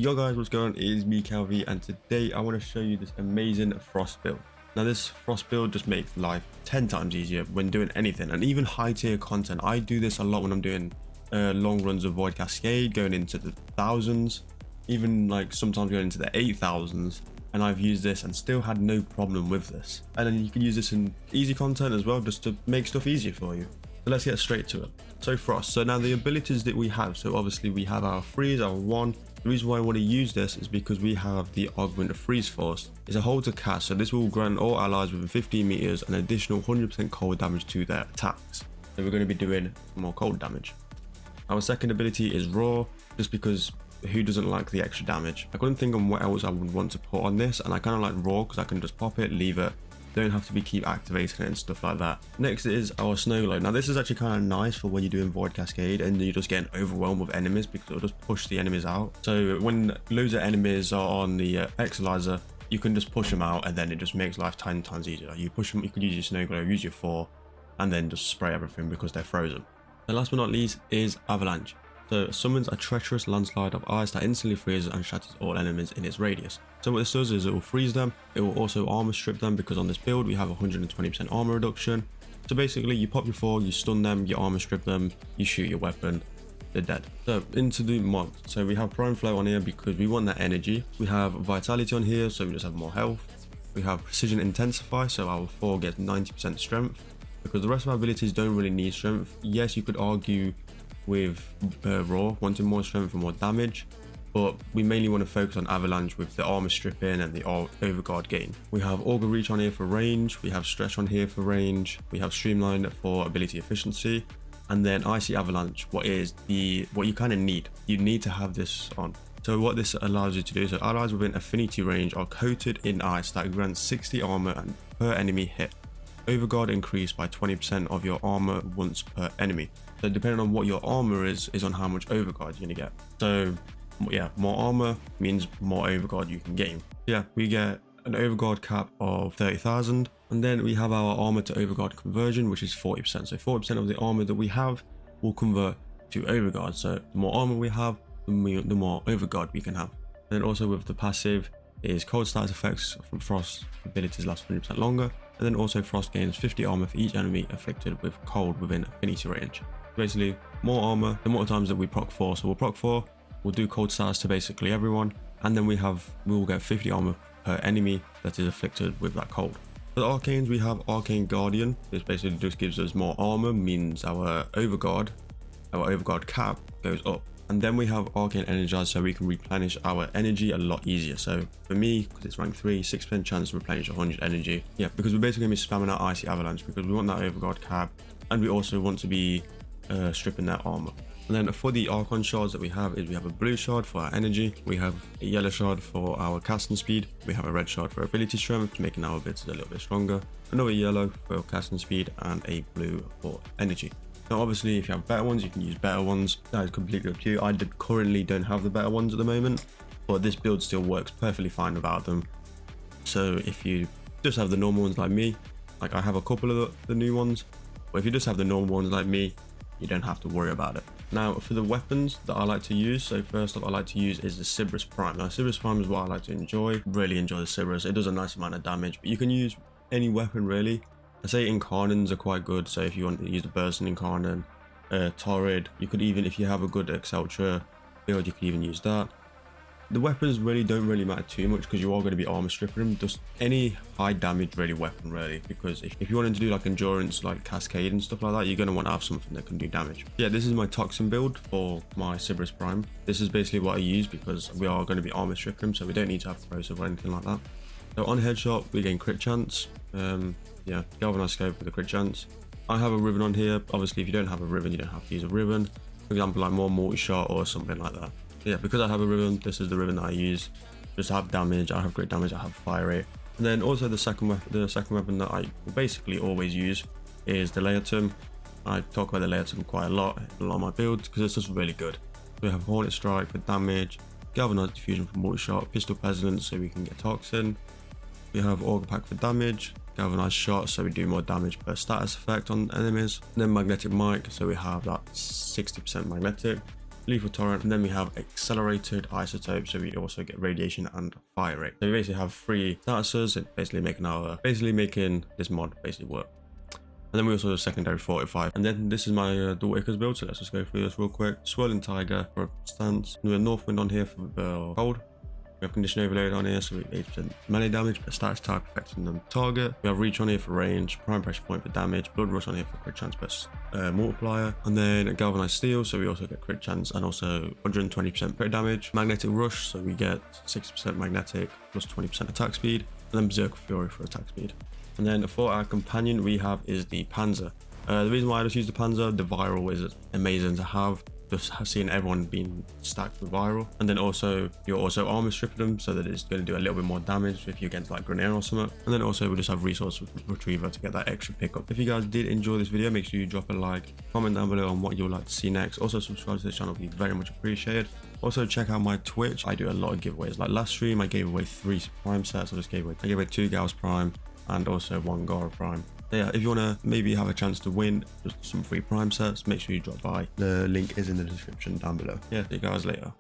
Yo guys, what's going on? It is me, Calvi, and today I want to show you this amazing frost build. Now this frost build just makes life 10 times easier when doing anything, and even high tier content. I do this a lot when I'm doing long runs of Void Cascade, going into the thousands, even like sometimes going into the 8,000s, and I've used this and still had no problem with this. And then you can use this in easy content as well, just to make stuff easier for you. So let's get straight to it. So frost. So now the abilities that we have. So obviously we have our freeze, our one. The reason why I want to use this is because we have the augment of freeze force. It's a hold to cast, so this will grant all allies within 15 meters an additional 100% cold damage to their attacks. So we're going to be doing more cold damage. Our second ability is raw, just because who doesn't like the extra damage? I couldn't think on what else I would want to put on this, and I kind of like raw because I can just pop it, leave it. Don't have to keep activating it and stuff like that. Next is our snow globe. Now this is actually kind of nice for when you're doing Void Cascade and you're just getting overwhelmed with enemies, because it'll just push the enemies out. So when loads of enemies are on the Exilizer, you can just push them out, and then it just makes life 10 times easier. You push them, you could use your snow globe, use your 4, and then just spray everything because they're frozen. And last but not least is avalanche. So it summons a treacherous landslide of ice that instantly freezes and shatters all enemies in its radius. So what this does is it will freeze them, it will also armor strip them, because on this build we have 120% armor reduction. So basically you pop your 4, you stun them, you armor strip them, you shoot your weapon, they're dead. So into the mods. So we have prime flow on here because we want that energy. We have vitality on here, so we just have more health. We have precision intensify, so our 4 gets 90% strength, because the rest of our abilities don't really need strength. Yes, you could argue with raw wanting more strength and more damage, but we mainly want to focus on avalanche with the armor stripping and the overguard gain. We have auger reach on here for range, we have stretch on here for range, we have streamline for ability efficiency, and then icy avalanche, what you kind of need. You need to have this on. So what this allows you to do, so allies within affinity range are coated in ice that grants 60 armor and per enemy hit. Overguard increased by 20% of your armor once per enemy. So depending on what your armor is on how much overguard you're gonna get. So yeah, more armor means more overguard you can gain. Yeah, we get an overguard cap of 30,000, and then we have our armor to overguard conversion, which is 40%. So 40% of the armor that we have will convert to overguard. So the more armor we have, the more overguard we can have. And then also with the passive is cold status effects from frost abilities last 100% longer, and then also frost gains 50 armor for each enemy afflicted with cold within affinity range. Basically more armor the more times that we proc 4. So we'll proc 4, we'll do cold status to basically everyone, and then we will get 50 armor per enemy that is afflicted with that cold. For the arcanes, we have arcane guardian. This basically just gives us more armor, means our overguard cap goes up. And then we have arcane energize, so we can replenish our energy a lot easier. So for me, because it's rank 3, 6% chance to replenish 100 energy. Yeah, because we're basically going to be spamming out icy avalanche because we want that overguard cap, and we also want to be stripping their armor. And then for the archon shards that we have is we have a blue shard for our energy, we have a yellow shard for our casting speed, we have a red shard for ability strength, making our abilities a little bit stronger, another yellow for casting speed, and a blue for energy. Now obviously if you have better ones, you can use better ones. That is completely up to you. I currently don't have the better ones at the moment, but this build still works perfectly fine without them. So if you just have the normal ones like me, like I have a couple of the new ones, but if you just have the normal ones like me, you don't have to worry about it. Now for the weapons that I like to use, so first off I like to use is the Cerberus Prime. Now Cerberus Prime is what I like to enjoy, really enjoy the Cerberus. It does a nice amount of damage, but you can use any weapon really. I say Incarnans are quite good, so if you want to use the Bursting Incarnan, Torrid, you could even, if you have a good Exceltra build, you could even use that. The weapons really don't really matter too much because you are going to be armor stripping them. Just any high damage really weapon really, because if you wanted to do like endurance, like Cascade and stuff like that, you're going to want to have something that can do damage. Yeah, this is my Toxin build for my Cerberus Prime. This is basically what I use because we are going to be armor stripping them, so we don't need to have corrosive or anything like that. So on headshot we gain crit chance. Yeah, galvanized scope with a crit chance. I have a ribbon on here. Obviously if you don't have a ribbon, you don't have to use a ribbon. For example, like more multi-shot or something like that. Yeah, because I have a ribbon, this is the ribbon that I use. Just to have damage, I have great damage, I have fire rate. And then also the second weapon that I basically always use is the Laertum. I talk about the Laertum quite a lot in a lot of my builds because it's just really good. We have Hornet Strike for damage, Galvanized Diffusion for multi-shot, Pistol Pestilence so we can get Toxin. We have Auger Pack for damage, Galvanized Shot so we do more damage per status effect on enemies. And then Magnetic Mic, so we have that 60% magnetic. lethal torrent, and then we have accelerated isotope, so we also get radiation and fire rate. So we basically have 3 statuses, and basically making this mod basically work. And then we also have secondary 45. And then this is my dual Icarus build, so let's just go through this real quick. Swirling Tiger for stance. We have Northwind on here for the cold. We have Condition Overload on here, so we have 8% melee damage, but status type affecting the target. We have Reach on here for range, Prime Pressure Point for damage, Blood Rush on here for crit chance plus multiplier, and then Galvanized Steel, so we also get crit chance and also 120% crit damage. Magnetic Rush, so we get 60% magnetic plus 20% attack speed, and then Berserk Fury for attack speed. And then for our companion we have is the Panzer. The reason why I just use the Panzer, the viral is amazing to have. Just seeing everyone being stacked with viral, and then also you're also armor stripping them so that it's going to do a little bit more damage if you're against like Grenadier or something. And then also we just have resource retriever to get that extra pickup. If you guys did enjoy this video, make sure you drop a like, comment down below on what you would like to see next. Also subscribe to the channel, would be very much appreciated. Also check out my Twitch. I do a lot of giveaways. Like last stream I gave away 3 prime sets. I gave away 2 Gauss prime and also 1 Gara prime. Yeah, if you want to maybe have a chance to win just some free prime sets, make sure you drop by. The link is in the description down below. Yeah, see you guys later.